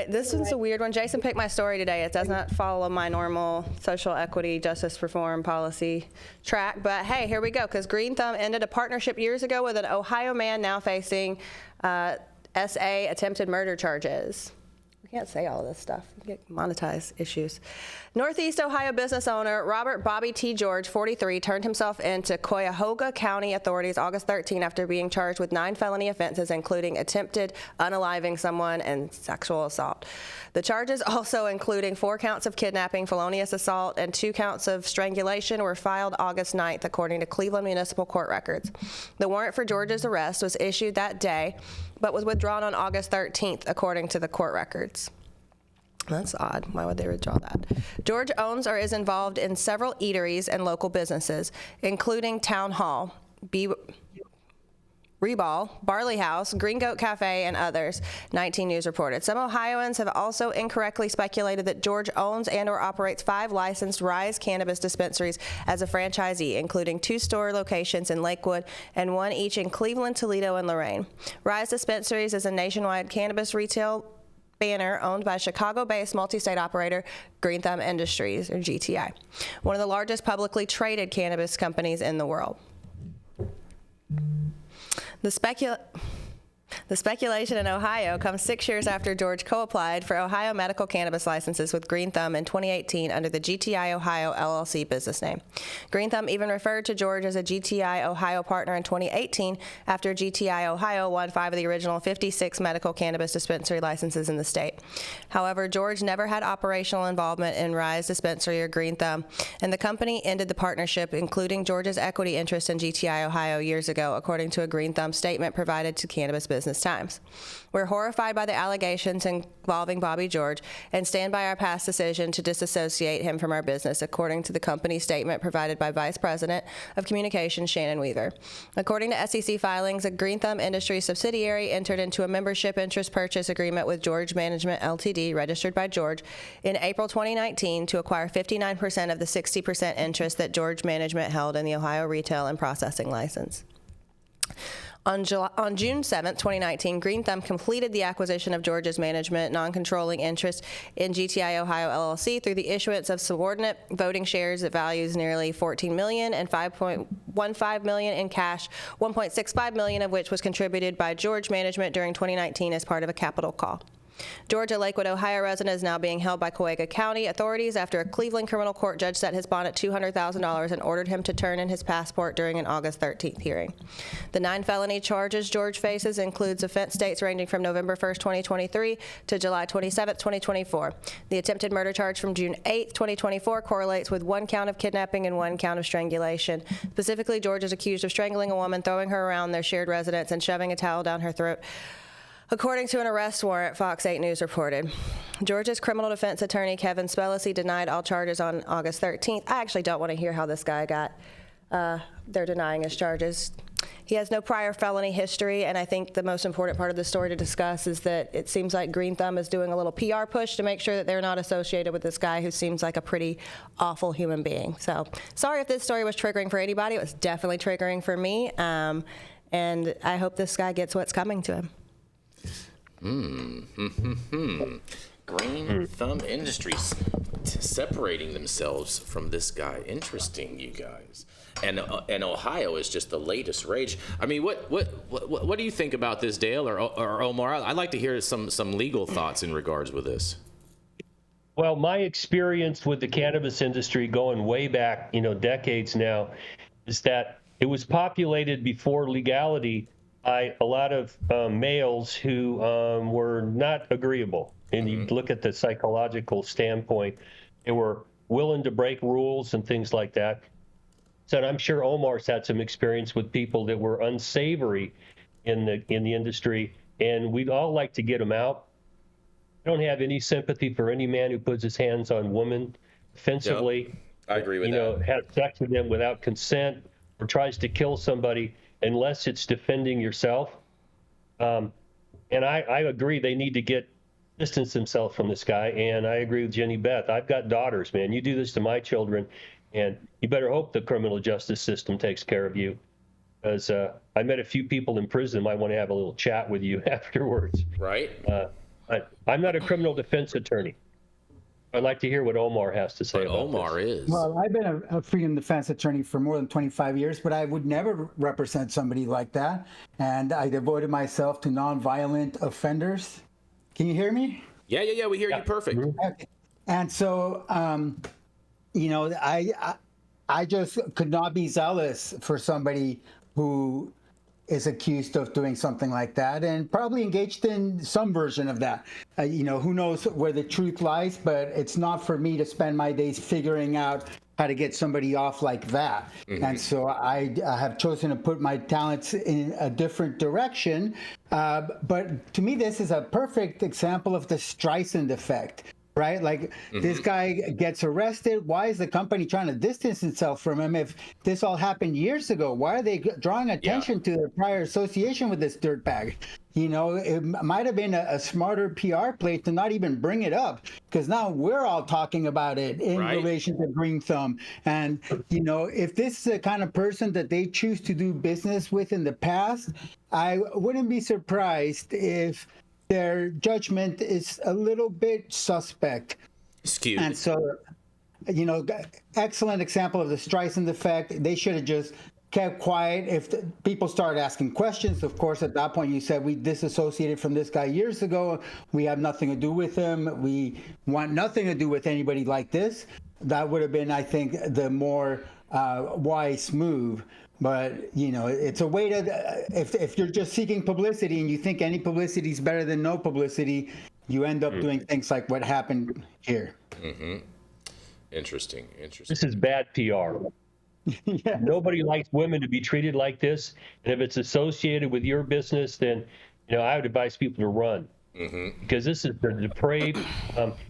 This one's a weird one. Jason picked my story today. It does not follow my normal social equity, justice reform policy track. But hey, here we go. Because Green Thumb ended a partnership years ago with an Ohio man now facing SA attempted murder charges. We can't say all of this stuff. We get monetized issues. Northeast Ohio business owner Robert Bobby T. George, 43, turned himself into Cuyahoga County authorities August 13 after being charged with 9 felony offenses, including attempted unaliving someone and sexual assault. The charges, also including 4 counts of kidnapping, felonious assault, and 2 counts of strangulation, were filed August 9th, according to Cleveland Municipal Court records. The warrant for George's arrest was issued that day, but was withdrawn on August 13th, according to the court records. That's odd. Why would they withdraw that? George owns or is involved in several eateries and local businesses, including Town Hall, Reball, Barley House, Green Goat Cafe, and others, 19 News reported. Some Ohioans have also incorrectly speculated that George owns and or operates 5 licensed Rise cannabis dispensaries as a franchisee, including 2 store locations in Lakewood and 1 each in Cleveland, Toledo, and Lorain. Rise Dispensaries is a nationwide cannabis retail banner owned by Chicago-based multi-state operator Green Thumb Industries, or GTI, one of the largest publicly traded cannabis companies in the world. The speculation in Ohio comes 6 years after George co-applied for Ohio medical cannabis licenses with Green Thumb in 2018 under the GTI Ohio LLC business name. Green Thumb even referred to George as a GTI Ohio partner in 2018 after GTI Ohio won 5 of the original 56 medical cannabis dispensary licenses in the state. However, George never had operational involvement in Rise Dispensary or Green Thumb, and the company ended the partnership, including George's equity interest in GTI Ohio years ago, according to a Green Thumb statement provided to Cannabis Business Times. We're horrified by the allegations involving Bobby George and stand by our past decision to disassociate him from our business, according to the company statement provided by Vice President of Communications Shannon Weaver. According to SEC filings, a Green Thumb Industries subsidiary entered into a membership interest purchase agreement with George Management Ltd., registered by George, in April 2019 to acquire 59% of the 60% interest that George Management held in the Ohio retail and processing license. On June 7, 2019, Green Thumb completed the acquisition of George's management non-controlling interest in GTI Ohio LLC through the issuance of subordinate voting shares that values nearly $14 million and $5.15 million in cash, $1.65 million of which was contributed by George Management during 2019 as part of a capital call. George, a Lakewood, Ohio resident, is now being held by Cuyahoga County authorities after a Cleveland criminal court judge set his bond at $200,000 and ordered him to turn in his passport during an August 13th hearing. The 9 felony charges George faces includes offense dates ranging from November 1st, 2023 to July 27th, 2024. The attempted murder charge from June 8th, 2024 correlates with 1 count of kidnapping and 1 count of strangulation. Specifically, George is accused of strangling a woman, throwing her around their shared residence, and shoving a towel down her throat, according to an arrest warrant, Fox 8 News reported. George's criminal defense attorney, Kevin Spellacy, denied all charges on August 13th. I actually don't want to hear how this guy got, they're denying his charges. He has no prior felony history, and I think the most important part of the story to discuss is that it seems like Green Thumb is doing a little PR push to make sure that they're not associated with this guy who seems like a pretty awful human being. So sorry if this story was triggering for anybody. It was definitely triggering for me, and I hope this guy gets what's coming to him. Green Thumb Industries separating themselves from this guy. Interesting, you guys. And Ohio is just the latest rage. I mean, what do you think about this, Dale or Omar? I'd like to hear some legal thoughts in regards with this. Well, my experience with the cannabis industry going way back, decades now, is that it was populated before legality by a lot of males who were not agreeable. And you look at the psychological standpoint, they were willing to break rules and things like that. So I'm sure Omar's had some experience with people that were unsavory in the industry, and we'd all like to get them out. I don't have any sympathy for any man who puts his hands on women offensively. Yep. I agree with that. Has sex with them without consent or tries to kill somebody unless it's defending yourself. And I agree they need to distance themselves from this guy. And I agree with Jenny Beth. I've got daughters, man. You do this to my children, and you better hope the criminal justice system takes care of you. Because I met a few people in prison. I want to have a little chat with you afterwards. Right. I'm not a criminal defense attorney. I'd like to hear what Omar has to say But about Omar this. is. Well, I've been a freedom defense attorney for more than 25 years, but I would never represent somebody like that. And I devoted myself to nonviolent offenders. Can you hear me? Yeah. We hear you perfect. Okay. And so, you know, I just could not be zealous for somebody who is accused of doing something like that and probably engaged in some version of that. You know, who knows where the truth lies, but it's not for me to spend my days figuring out how to get somebody off like that. And so I have chosen to put my talents in a different direction. But to me, this is a perfect example of the Streisand effect. Right? Like this guy gets arrested. Why is the company trying to distance itself from him? If this all happened years ago, why are they drawing attention to their prior association with this dirtbag? You know, it might have been a smarter PR play to not even bring it up, because now we're all talking about it in relation to Green Thumb. And, you know, if this is the kind of person that they choose to do business with in the past, I wouldn't be surprised if their judgment is a little bit suspect. Skewed. And so, you know, excellent example of the Streisand effect. They should have just kept quiet. If people started asking questions, of course, at that point you said, we disassociated from this guy years ago. We have nothing to do with him. We want nothing to do with anybody like this. That would have been, I think, the more wise move. But, you know, it's a way to, if you're just seeking publicity and you think any publicity is better than no publicity, you end up doing things like what happened here. Interesting. This is bad PR. Yeah. Nobody likes women to be treated like this. And if it's associated with your business, then, you know, I would advise people to run. Because this is the depraved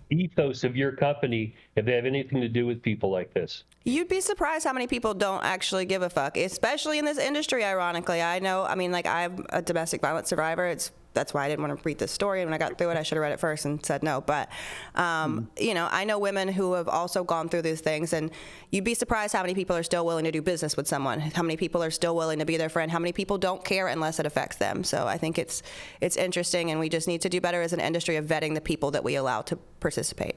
ethos of your company if they have anything to do with people like this. You'd be surprised how many people don't actually give a fuck, especially in this industry, ironically. I know, I mean, like, I'm a domestic violence survivor. That's why I didn't want to read this story. And when I got through it, I should have read it first and said no. But, you know, I know women who have also gone through these things, and you'd be surprised how many people are still willing to do business with someone, how many people are still willing to be their friend, how many people don't care unless it affects them. So I think it's interesting, and we just need to do better as an industry of vetting the people that we allow to participate.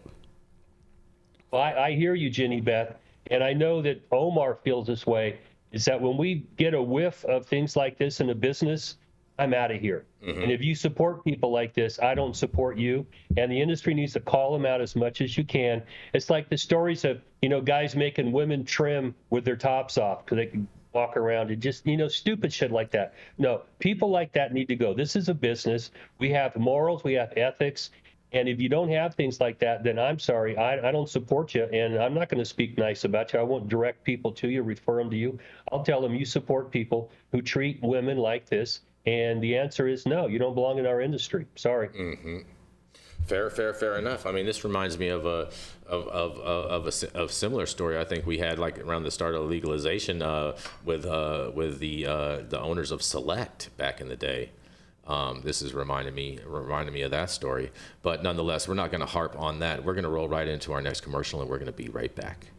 Well, I hear you, Jenny Beth, and I know that Omar feels this way, is that when we get a whiff of things like this in a business, I'm out of here. And if you support people like this, I don't support you. And the industry needs to call them out as much as you can. It's like the stories of, you know, guys making women trim with their tops off because they can walk around and just, you know, stupid shit like that. No, people like that need to go. This is a business. We have morals, we have ethics. And if you don't have things like that, then I'm sorry, I don't support you. And I'm not going to speak nice about you. I won't direct people to you, refer them to you. I'll tell them you support people who treat women like this. And the answer is no, you don't belong in our industry. Sorry. Fair enough. I mean, this reminds me of a similar story. I think we had like around the start of legalization with the owners of Select back in the day. This is reminding me of that story. But nonetheless, we're not going to harp on that. We're going to roll right into our next commercial, and we're going to be right back.